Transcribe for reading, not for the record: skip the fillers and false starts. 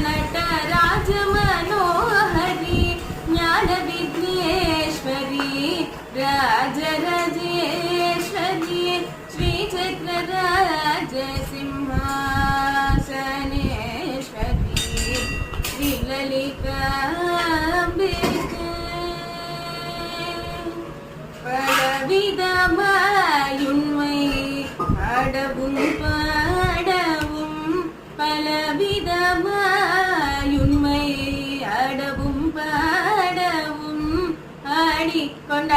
नटराज मनोहरी ज्ञान विघ्नेश्वरी राजराजेश्वरी श्रीचक्रराज सिंहासनेश्वरी श्रीललिताम्बिके பலவிதமாயுண்மை அடவும் பாடவும் பலவிதமாயுண்மை அடவும் பாடவும் ஆடிக்கொண்ட